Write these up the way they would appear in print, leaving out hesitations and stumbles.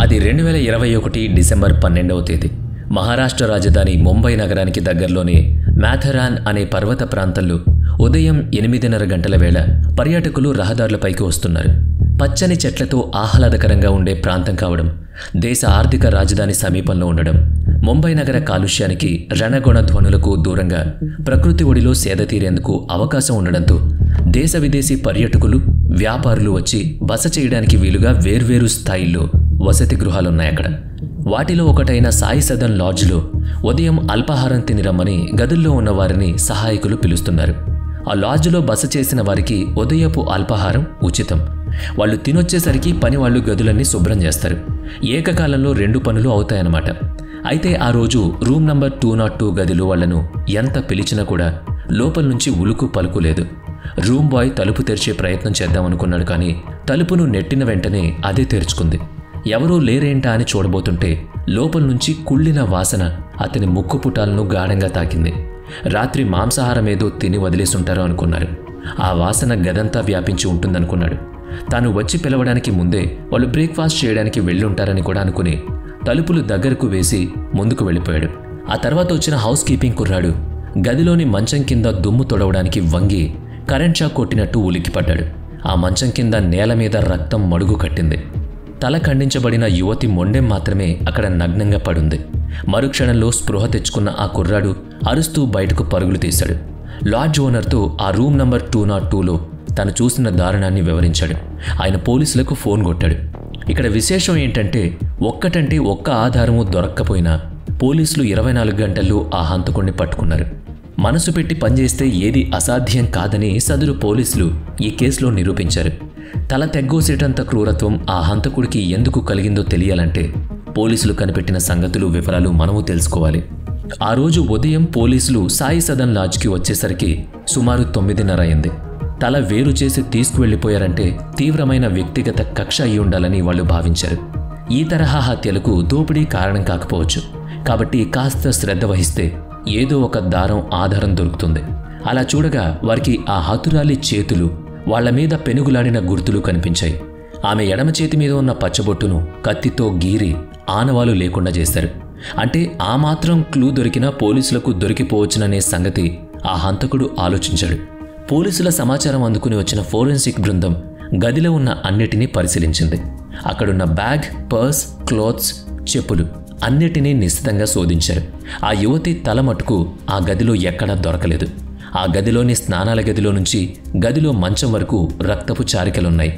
అది 2021 డిసెంబర్ 12వ తేదీ. మహారాష్ట్ర రాజధాని ముంబై నగరానికి దగ్గరలోని మాథెరాన్ అనే పర్వత ప్రాంతంలో ఉదయం 8:30 గంటల వేళ పర్యాటకులు రహదారులపైకి వస్తున్నారు. పచ్చని చెట్లతో ఆహ్లాదకరంగా ఉండే ప్రాంతం కావడం, దేశ ఆర్థిక రాజధాని సమీపంలో ఉండడం, ముంబై నగర కాలుష్యానికి రణగొణ ధ్వనులకు దూరంగా ప్రకృతి ఒడిలో సేద తీరేందుకు అవకాశం ఉండడంతో దేశ విదేశీ పర్యాటకులు, వ్యాపారులు వచ్చి బస చేయడానికి వీలుగా వేర్వేరు స్థాయిల్లో వసతి గృహాలున్నాయి అక్కడ. వాటిలో ఒకటైన సాయి సదన్ లాడ్జ్లో ఉదయం అల్పాహారం తిని రమ్మని గదుల్లో ఉన్న వారిని సహాయకులు పిలుస్తున్నారు. ఆ లాడ్జ్లో బస చేసిన వారికి ఉదయపు అల్పాహారం ఉచితం. వాళ్ళు తినొచ్చేసరికి పని వాళ్ళు గదులన్నీ శుభ్రం చేస్తారు. ఏకకాలంలో 2 పనులు అవుతాయన్నమాట. అయితే ఆ రోజు రూమ్ నంబర్ 202 గదిలో వాళ్లను ఎంత పిలిచినా కూడా లోపల నుంచి ఉలుకు పలుకు లేదు. రూమ్ బాయ్ తలుపు తెరిచే ప్రయత్నం చేద్దామనుకున్నాడు, కానీ తలుపును నెట్టిన వెంటనే అదే తెరుచుకుంది. ఎవరూ లేరేంటా అని చూడబోతుంటే లోపల నుంచి కుళ్ళిన వాసన అతని ముక్కు పుటాలను గాఢంగా తాకింది. రాత్రి మాంసాహారమేదో తిని వదిలేసుంటారో అనుకున్నారు. ఆ వాసన గదంతా వ్యాపించి ఉంటుందనుకున్నాడు. తాను వచ్చి పిలవడానికి ముందే వాళ్ళు బ్రేక్ఫాస్ట్ చేయడానికి వెళ్ళుంటారని కూడా అనుకుని తలుపులు దగ్గరకు వేసి ముందుకు వెళ్ళిపోయాడు. ఆ తర్వాత వచ్చిన హౌస్ కీపింగ్ కుర్రాడు గదిలోని మంచం కింద దుమ్ము తొడవడానికి వంగి కరెంట్ షాక్ కొట్టినట్టు ఉలిక్కిపడ్డాడు. ఆ మంచం కింద నేల మీద రక్తం మడుగు కట్టింది. తల ఖండించబడిన యువతి మొండెం మాత్రమే అక్కడ నగ్నంగా పడుంది. మరుక్షణంలో స్పృహ తెచ్చుకున్న ఆ కుర్రాడు అరుస్తూ బయటకు పరుగులు తీశాడు. లాడ్జ్ ఓనర్తో ఆ రూమ్ నంబర్ 202లో తను చూసిన దారుణాన్ని వివరించాడు. ఆయన పోలీసులకు ఫోన్ కొట్టాడు. ఇక్కడ విశేషం ఏంటంటే ఒక్క ఆధారము దొరక్కపోయినా పోలీసులు 24 గంటల్లో ఆ హంతకుణ్ణి పట్టుకున్నారు. మనసు పెట్టి పనిచేస్తే ఏది అసాధ్యం కాదని సదరు పోలీసులు ఈ కేసులో నిరూపించారు. తల తెగ్గోసేటంత క్రూరత్వం ఆ హంతకుడికి ఎందుకు కలిగిందో తెలియాలంటే పోలీసులు కనిపెట్టిన సంగతులు, వివరాలు మనము తెలుసుకోవాలి. ఆ రోజు ఉదయం పోలీసులు సాయి సదన్ లాడ్జ్కి వచ్చేసరికి సుమారు 9:30 అయింది. తల వేరు చేసి తీసుకువెళ్ళిపోయారంటే తీవ్రమైన వ్యక్తిగత కక్ష అయి ఉండాలని వాళ్ళు భావించారు. ఈ తరహా హత్యలకు దోపిడీ కారణం కాకపోవచ్చు. కాబట్టి కాస్త శ్రద్ధ వహిస్తే ఏదో ఒక ఆధారం దొరుకుతుంది. అలా చూడగా వారికి ఆ హతురాలి చేతులు, వాళ్ల మీద పెనుగులాడిన గుర్తులు కనిపించాయి. ఆమె ఎడమ చేతి మీద ఉన్న పచ్చబొట్టును కత్తితో గీరి ఆనవాలు లేకుండా చేశారు. అంటే ఆ మాత్రం క్లూ దొరికినా పోలీసులకు దొరికిపోవచ్చుననే సంగతి ఆ హంతకుడు ఆలోచించాడు. పోలీసుల సమాచారం అందుకుని వచ్చిన ఫోరెన్సిక్ బృందం గదిలో ఉన్న అన్నిటినీ పరిశీలించింది. అక్కడున్న బ్యాగ్, పర్స్, క్లోత్స్, చెప్పులు అన్నిటినీ నిశితంగా శోధించారు. ఆ యువతి తల మటుకు ఆ గదిలో ఎక్కడా దొరకలేదు. ఆ గదిలోని స్నానాల గదిలో నుంచి గదిలో మంచం వరకు రక్తపు చారికలున్నాయి.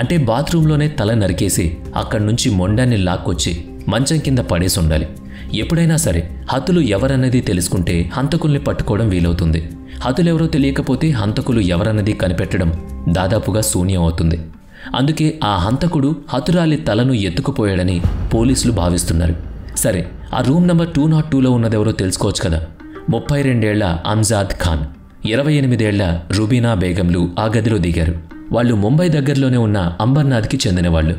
అంటే బాత్రూంలోనే తల నరికేసి అక్కడి నుంచి మొండాన్ని లాక్కొచ్చి మంచం కింద పడేసి ఉండాలి. ఎప్పుడైనా సరే హతులు ఎవరన్నది తెలుసుకుంటే హంతకుల్ని పట్టుకోవడం వీలవుతుంది. హతులెవరో తెలియకపోతే హంతకులు ఎవరన్నది కనిపెట్టడం దాదాపుగా శూన్యం అవుతుంది. అందుకే ఆ హంతకుడు హతురాలి తలను ఎత్తుకుపోయాడని పోలీసులు భావిస్తున్నారు. సరే, ఆ రూమ్ నంబర్ 202లో ఉన్నదెవరో తెలుసుకోవచ్చు కదా. 32 ఏళ్ల అంజాద్ ఖాన్, 28 ఏళ్ల రుబీనా బేగంలు ఆ గదిలో దిగారు. వాళ్ళు ముంబై దగ్గరలోనే ఉన్న అంబర్నాథ్కి చెందినవాళ్ళు.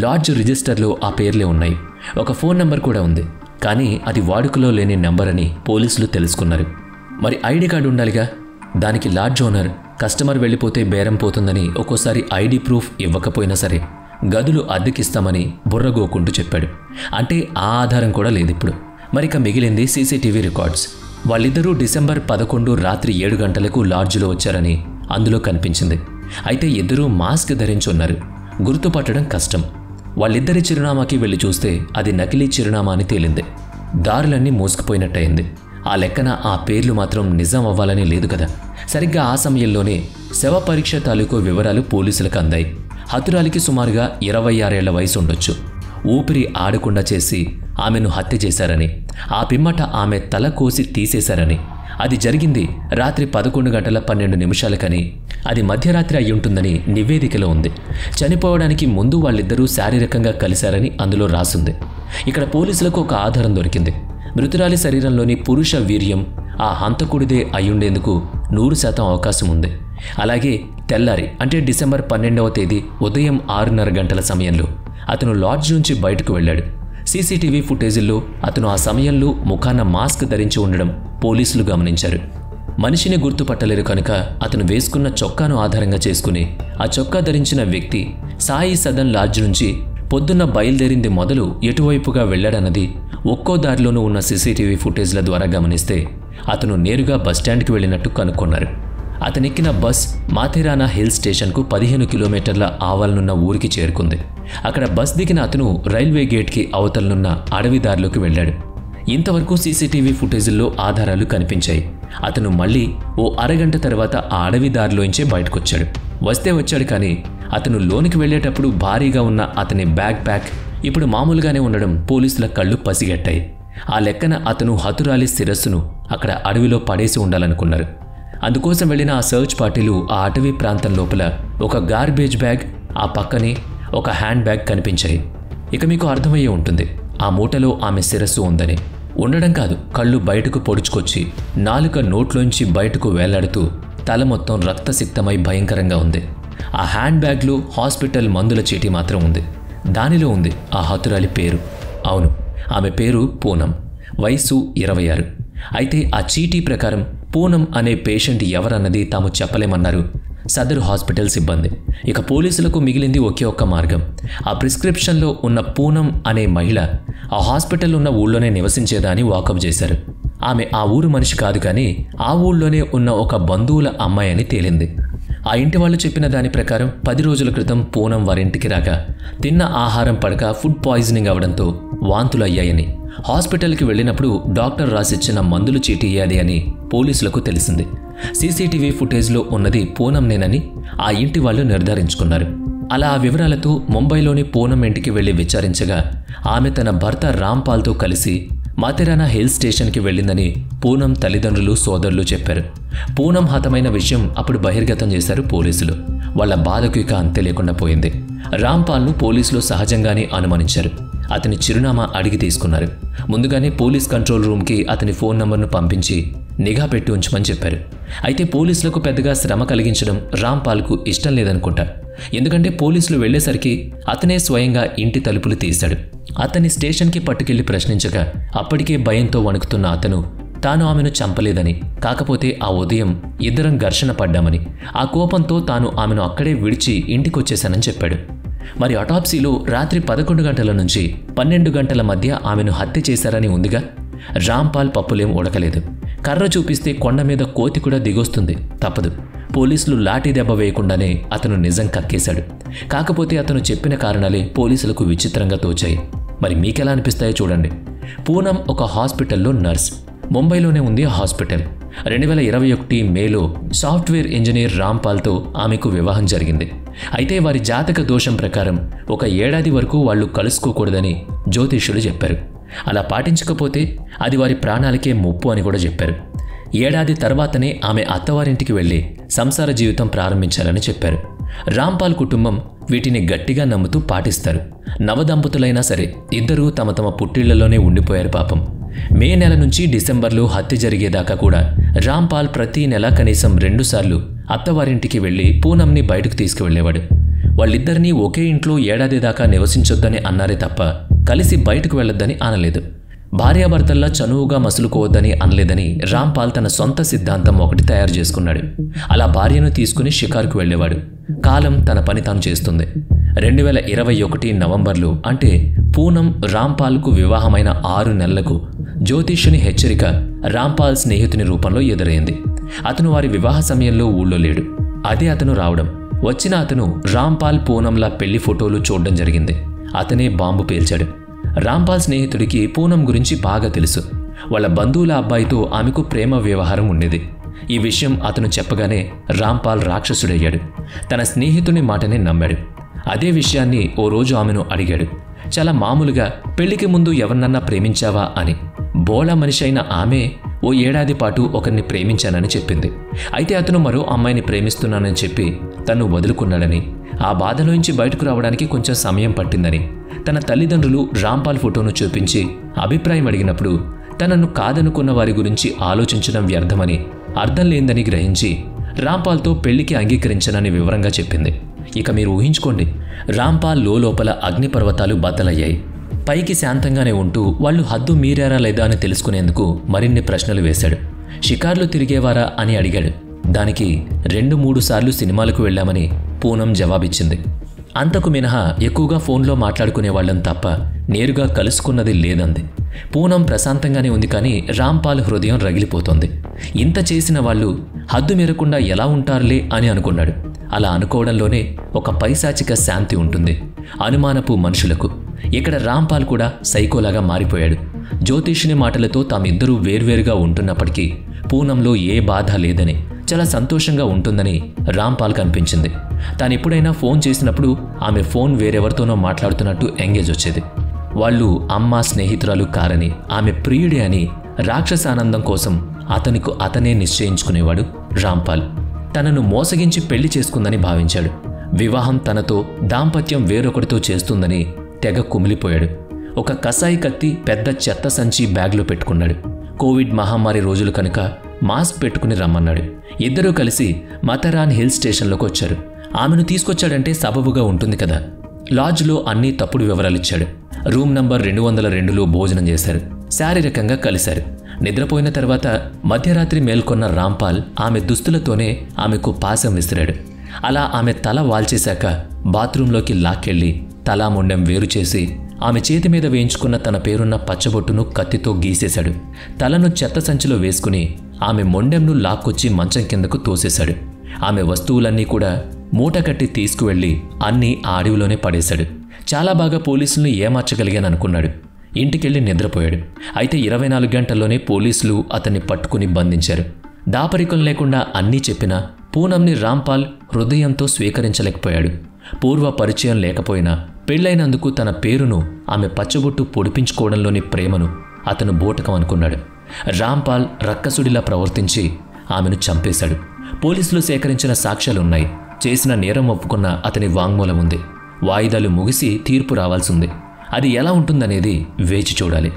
లాడ్జ్ రిజిస్టర్లో ఆ పేర్లే ఉన్నాయి. ఒక ఫోన్ నంబర్ కూడా ఉంది, కానీ అది వాడుకలో లేని నంబర్ అని పోలీసులు తెలుసుకున్నారు. మరి ఐడి కార్డు ఉండాలిగా. దానికి లాడ్జ్ ఓనర్ కస్టమర్ వెళ్ళిపోతే బేరం పోతుందని ఒక్కోసారి ఐడి ప్రూఫ్ ఇవ్వకపోయినా సరే గదులు అద్దెకిస్తామని బుర్రగోకుంటూ చెప్పాడు. అంటే ఆ ఆధారం కూడా లేదు ఇప్పుడు. మరిక మిగిలింది సీసీటీవీ రికార్డ్స్. వాళ్ళిద్దరూ డిసెంబర్ 11 రాత్రి 7 గంటలకు లాడ్జ్లో వచ్చారని అందులో కనిపించింది. అయితే ఇద్దరూ మాస్క్ ధరించున్నారు. గుర్తుపట్టడం కష్టం. వాళ్ళిద్దరి చిరునామాకి వెళ్ళి చూస్తే అది నకిలీ చిరునామా అని తేలింది. దారులన్నీ మూసుకుపోయినట్టయింది. ఆ లెక్కన ఆ పేర్లు మాత్రం నిజం అవ్వాలని లేదు కదా. సరిగ్గా ఆ సమయంలోనే శవ పరీక్ష తాలూకు వివరాలు పోలీసులకు అందాయి. హతురాలికి సుమారుగా 26 ఏళ్ల వయసు ఉండొచ్చు. ఊపిరి ఆడకుండా చేసి ఆమెను హత్య చేశారని, ఆ పిమ్మట ఆమె తల కోసి తీసేశారని, అది జరిగింది రాత్రి 11:12 అది మధ్యరాత్రి అయ్యుంటుందని నివేదికలో ఉంది. చనిపోవడానికి ముందు వాళ్ళిద్దరూ శారీరకంగా కలిశారని అందులో రాసుంది. ఇక్కడ పోలీసులకు ఒక ఆధారం దొరికింది. మృతురాలి శరీరంలోని పురుష వీర్యం ఆ హంతకుడిదే అయ్యుండేందుకు 100% అవకాశం ఉంది. అలాగే తెల్లారి అంటే డిసెంబర్ 12వ తేదీ ఉదయం 6:30 గంటల సమయంలో అతను లాడ్జ్ నుంచి బయటకు వెళ్ళాడు. సీసీటీవీ ఫుటేజీల్లో అతను ఆ సమయంలో ముఖాన మాస్క్ ధరించి ఉండడం పోలీసులు గమనించారు. మనిషిని గుర్తుపట్టలేరు కనుక అతను వేసుకున్న చొక్కాను ఆధారంగా చేసుకుని ఆ చొక్కా ధరించిన వ్యక్తి సాయి సదన్ లాడ్జ్ నుంచి పొద్దున్న బయలుదేరింది మొదలు ఎటువైపుగా వెళ్లాడన్నది ఒక్కో దారిలోనూ ఉన్న సీసీటీవీ ఫుటేజ్ల ద్వారా గమనిస్తే అతను నేరుగా బస్టాండ్కి వెళ్ళినట్టు కనుక్కున్నారు. అతనెక్కిన బస్ మాథెరానా హిల్ స్టేషన్కు 15 కిలోమీటర్ల ఆవలనున్న ఊరికి చేరుకుంది. అక్కడ బస్ దిగిన అతను రైల్వే గేట్కి అవతలనున్న అడవి దారిలోకి వెళ్ళాడు. ఇంతవరకు సీసీటీవీ ఫుటేజీల్లో ఆధారాలు కనిపించాయి. అతను మళ్ళీ ఓ అరగంట తర్వాత ఆ అడవి దారిలోంచే బయటకొచ్చాడు. వస్తే వచ్చాడు, కానీ అతను లోనికి వెళ్లేటప్పుడు భారీగా ఉన్న అతని బ్యాక్ ప్యాక్ ఇప్పుడు మామూలుగానే ఉండడం పోలీసుల కళ్ళు పసిగట్టాయి. ఆ లెక్కన అతను హతురాలి శిరస్సును అక్కడ అడవిలో పడేసి ఉండాలనుకున్నారు. అందుకోసం వెళ్లిన ఆ సర్చ్ పార్టీలు ఆ అటవీ ప్రాంతం లోపల ఒక గార్బేజ్ బ్యాగ్, ఆ పక్కనే ఒక హ్యాండ్ బ్యాగ్ కనిపించాయి. ఇక మీకు అర్థమయ్యే ఉంటుంది ఆ మూటలో ఆమె శిరస్సు ఉందని. ఉండడం కాదు, కళ్ళు బయటకు పొడుచుకొచ్చి నాలుక నోట్లోంచి బయటకు వేలాడుతూ తల మొత్తం రక్తసిక్తమై భయంకరంగా ఉంది. ఆ హ్యాండ్ బ్యాగ్లో హాస్పిటల్ మందుల చీటీ మాత్రం ఉంది. దానిలో ఉంది ఆ హతురాలి పేరు. అవును, ఆమె పేరు పూనం, వయసు 26. అయితే ఆ చీటీ ప్రకారం పూనం అనే పేషెంట్ ఎవరన్నది తాము చెప్పలేమన్నారు సదరు హాస్పిటల్ సిబ్బంది. ఇక పోలీసులకు మిగిలింది ఒకే ఒక్క మార్గం. ఆ ప్రిస్క్రిప్షన్లో ఉన్న పూనం అనే మహిళ ఆ హాస్పిటల్ ఉన్న ఊళ్ళోనే నివసించేదా అని వాకప్ చేశారు. ఆమె ఆ ఊరు మనిషి కాదు, కానీ ఆ ఊళ్ళోనే ఉన్న ఒక బంధువుల అమ్మాయి అని తేలింది. ఆ ఇంటి వాళ్ళు చెప్పిన దాని ప్రకారం 10 రోజుల క్రితం పూనం వారింటికి రాగా తిన్న ఆహారం పడక ఫుడ్ పాయిజనింగ్ అవడంతో వాంతులు అయ్యాయని, హాస్పిటల్కి వెళ్ళినప్పుడు డాక్టర్ రాసిచ్చిన మందులు చీటీ ఇయ్యాలి అని పోలీసులకు తెలిసింది. సీసీటీవీ ఫుటేజ్లో ఉన్నది పూనంనేనని ఆ ఇంటి వాళ్ళు నిర్ధారించుకున్నారు. అలా ఆ వివరాలతో ముంబైలోని పూనం ఇంటికి వెళ్లి విచారించగా ఆమె తన భర్త రాంపాల్తో కలిసి మాథెరానా హిల్ స్టేషన్కి వెళ్ళిందని పూనం తల్లిదండ్రులు, సోదరులు చెప్పారు. పూనం హతమైన విషయం అప్పుడు బహిర్గతం చేశారు పోలీసులు. వాళ్ల బాధకు ఇక అంతే లేకుండా పోయింది. రాంపాల్ను పోలీసులు సహజంగానే అనుమానించారు. అతని చిరునామా అడిగి తీసుకున్నారు. ముందుగానే పోలీస్ కంట్రోల్ రూమ్కి అతని ఫోన్ నంబర్ను పంపించి నిఘా పెట్టి ఉంచమని చెప్పారు. అయితే పోలీసులకు పెద్దగా శ్రమ కలిగించడం రాంపాల్కు ఇష్టం లేదనుకుంటా. ఎందుకంటే పోలీసులు వెళ్లేసరికి అతనే స్వయంగా ఇంటి తలుపులు తీశాడు. అతన్ని స్టేషన్కి పట్టుకెళ్లి ప్రశ్నించగా అప్పటికే భయంతో వణుకుతున్న అతను తాను ఆమెను చంపలేదని, కాకపోతే ఆ ఉదయం ఇద్దరం ఘర్షణ పడ్డామని, ఆ కోపంతో తాను ఆమెను అక్కడే విడిచి ఇంటికొచ్చేశానని చెప్పాడు. మరి అటాప్సీలో రాత్రి 11 గంటల నుంచి 12 గంటల మధ్య ఆమెను హత్య చేశారని ఉందిగా. రాంపాల్ పప్పులేం ఉడకలేదు. కర్ర చూపిస్తే కొండ మీద కోతి కూడా దిగొస్తుంది, తప్పదు. పోలీసులు లాఠీ దెబ్బ వేయకుండానే అతను నిజం కక్కేశాడు. కాకపోతే అతను చెప్పిన కారణాలే పోలీసులకు విచిత్రంగా తోచాయి. మరి మీకెలా అనిపిస్తాయో చూడండి. పూనం ఒక హాస్పిటల్లో నర్స్. ముంబైలోనే ఉంది ఆ హాస్పిటల్. 2021 మేలో సాఫ్ట్వేర్ ఇంజనీర్ రాంపాల్తో ఆమెకు వివాహం జరిగింది. అయితే వారి జాతక దోషం ప్రకారం 1 ఏడాది వరకు వాళ్ళు కలుసుకోకూడదని జ్యోతిష్యులు చెప్పారు. అలా పాటించకపోతే అది వారి ప్రాణాలకే ముప్పు అని కూడా చెప్పారు. ఏడాది తర్వాతనే ఆమె అత్తవారింటికి వెళ్లి సంసార జీవితం ప్రారంభించాలని చెప్పారు. రాంపాల్ కుటుంబం వీటిని గట్టిగా నమ్ముతూ పాటిస్తారు. నవదంపతులైనా సరే ఇద్దరూ తమ తమ పుట్టిళ్లలోనే ఉండిపోయారు పాపం. మే నెల నుంచి డిసెంబర్లో హత్య జరిగేదాకా కూడా రాంపాల్ ప్రతి నెల కనీసం 2 సార్లు అత్తవారింటికి వెళ్లి పూనంని బయటకు తీసుకువెళ్లేవాడు. వాళ్ళిద్దరినీ ఒకే ఇంట్లో ఏడాది దాకా నివసించొద్దని అన్నారే తప్ప కలిసి బయటకు వెళ్లొద్దని అనలేదు. భార్యాభర్తల్లా చనువుగా మసులుకోవద్దని అనలేదని రాంపాల్ తన సొంత సిద్ధాంతం ఒకటి తయారు చేసుకున్నాడు. అలా భార్యను తీసుకుని షికారుకు వెళ్లేవాడు. కాలం తన పని తాను చేస్తుంది. 2021 నవంబర్లో, అంటే పూనం రాంపాల్కు వివాహమైన 6 నెలలకు జ్యోతిష్యుని హెచ్చరిక రాంపాల్ స్నేహితుని రూపంలో ఎదురైంది. అతను వారి వివాహ సమయంలో ఊళ్ళో లేడు. అదే అతను రావడం. వచ్చిన అతను రాంపాల్ పూనంలా పెళ్లి ఫోటోలు చూడడం జరిగింది. అతనే బాంబు పేల్చాడు. రాంపాల్ స్నేహితుడికి పూనం గురించి బాగా తెలుసు. వాళ్ళ బంధువుల అబ్బాయితో ఆమెకు ప్రేమ వ్యవహారం ఉండేది. ఈ విషయం అతను చెప్పగానే రాంపాల్ రాక్షసుడయ్యాడు. తన స్నేహితుని మాటనే నమ్మాడు. అదే విషయాన్ని ఓ రోజు ఆమెను అడిగాడు. చాలా మామూలుగా, పెళ్లికి ముందు ఎవరినన్నా ప్రేమించావా అని. బోళా మనిషి అయిన ఆమె ఓ ఏడాది పాటు ఒకరిని ప్రేమించానని చెప్పింది. అయితే అతను మరో అమ్మాయిని ప్రేమిస్తున్నానని చెప్పి తను వదులుకున్నాడని, ఆ బాధలోంచి బయటకు రావడానికి కొంచెం సమయం పట్టిందని, తన తల్లిదండ్రులు రాంపాల్ ఫోటోను చూపించి అభిప్రాయం అడిగినప్పుడు తనను కాదనుకున్న వారి గురించి ఆలోచించడం వ్యర్థమని, అర్థం లేదని గ్రహించి రాంపాల్తో పెళ్లికి అంగీకరించనని వివరంగా చెప్పింది. ఇక మీరు ఊహించుకోండి, రాంపాల్ లోపల అగ్నిపర్వతాలు బద్దలయ్యాయి. పైకి శాంతంగానే ఉంటూ వాళ్ళు హద్దు మీరారా లేదా అని తెలుసుకునేందుకు మరిన్ని ప్రశ్నలు వేశాడు. షికార్లు తిరిగేవారా అని అడిగాడు. దానికి 2-3 సార్లు సినిమాలకు వెళ్లామని పూనం జవాబిచ్చింది. అంతకు మినహా ఎక్కువగా ఫోన్లో మాట్లాడుకునే వాళ్ళం తప్ప నేరుగా కలుసుకున్నది లేదంది. పూనం ప్రశాంతంగానే ఉంది, కానీ రాంపాల్ హృదయం రగిలిపోతోంది. ఇంత చేసిన వాళ్ళు హద్దు మీరకుండా ఎలా ఉంటారులే అని అనుకున్నాడు. అలా అనుకోవడంలోనే ఒక పైశాచిక శాంతి ఉంటుంది అనుమానపు మనుషులకు. ఇక్కడ రాంపాల్ కూడా సైకోలాగా మారిపోయాడు. జ్యోతిష్ని మాటలతో తామిద్దరూ వేర్వేరుగా ఉంటున్నప్పటికీ పూనంలో ఏ బాధ లేదని, చాలా సంతోషంగా ఉంటుందని రాంపాల్ కనిపించింది. తానెప్పుడైనా ఫోన్ చేసినప్పుడు ఆమె ఫోన్ వేరెవరితోనో మాట్లాడుతున్నట్టు ఎంగేజ్ వచ్చేది. వాళ్ళు అమ్మ స్నేహితురాలు కారని, ఆమె ప్రియుడే అని రాక్షసానందం కోసం అతనే నిశ్చయించుకునేవాడు రాంపాల్. తనను మోసగించి పెళ్లి చేసుకుందని భావించాడు. వివాహం తనతో, దాంపత్యం వేరొకటితో చేస్తుందని తెగ కుమిలిపోయాడు. ఒక కసాయి కత్తి పెద్ద చెత్త సంచి బ్యాగ్లో పెట్టుకున్నాడు. కోవిడ్ మహమ్మారి రోజులు కనుక మాస్క్ పెట్టుకుని రమ్మన్నాడు. ఇద్దరూ కలిసి మథరాన్ హిల్ స్టేషన్లోకి వచ్చారు. ఆమెను తీసుకొచ్చాడంటే సబబుగా ఉంటుంది కదా. లాడ్జ్లో అన్నీ తప్పుడు వివరాలిచ్చాడు. రూమ్ నంబర్ 202లో భోజనం చేశారు. శారీరకంగా కలిశారు. నిద్రపోయిన తర్వాత మధ్యరాత్రి మేల్కొన్న రాంపాల్ ఆమె దుస్తులతోనే ఆమెకు పాశం విసిరాడు. అలా ఆమె తల వాల్చేశాక బాత్రూంలోకి లాక్కెళ్ళి తలా మొండెం వేరు చేసి ఆమె చేతి మీద వేయించుకున్న తన పేరున్న పచ్చబొట్టును కత్తితో గీసేశాడు. తలను చెత్త సంచిలో వేసుకుని ఆమె మొండెంను లాక్కొచ్చి మంచం కిందకు తోసేశాడు. ఆమె వస్తువులన్నీ కూడా మూటకట్టి తీసుకువెళ్ళి అన్నీ ఆ అడవిలోనే పడేశాడు. చాలా బాగా పోలీసులను ఏమార్చగలిగాననుకున్నాడు. ఇంటికెళ్ళి నిద్రపోయాడు. అయితే 24 గంటల్లోనే పోలీసులు అతన్ని పట్టుకుని బంధించారు. దాపరికం లేకుండా అన్నీ చెప్పినా పూనంని రాంపాల్ హృదయంతో స్వీకరించలేకపోయాడు. పూర్వ పరిచయం లేకపోయినా పెళ్లైనందుకు తన పేరును, ఆమె పచ్చబొట్టు పొడిపించుకోవడంలోని ప్రేమను అతను బోటకం అనుకున్నాడు. రాంపాల్ రక్కసుడిలా ప్రవర్తించి ఆమెను చంపేశాడు. పోలీసులు సేకరించిన సాక్ష్యాలున్నాయి. చేసిన నేరం ఒప్పుకున్న అతని వాంగ్మూలం ఉంది. వాయిదాలు ముగిసి తీర్పు రావాల్సింది. అది ఎలా ఉంటుందనేది వేచి చూడాలి.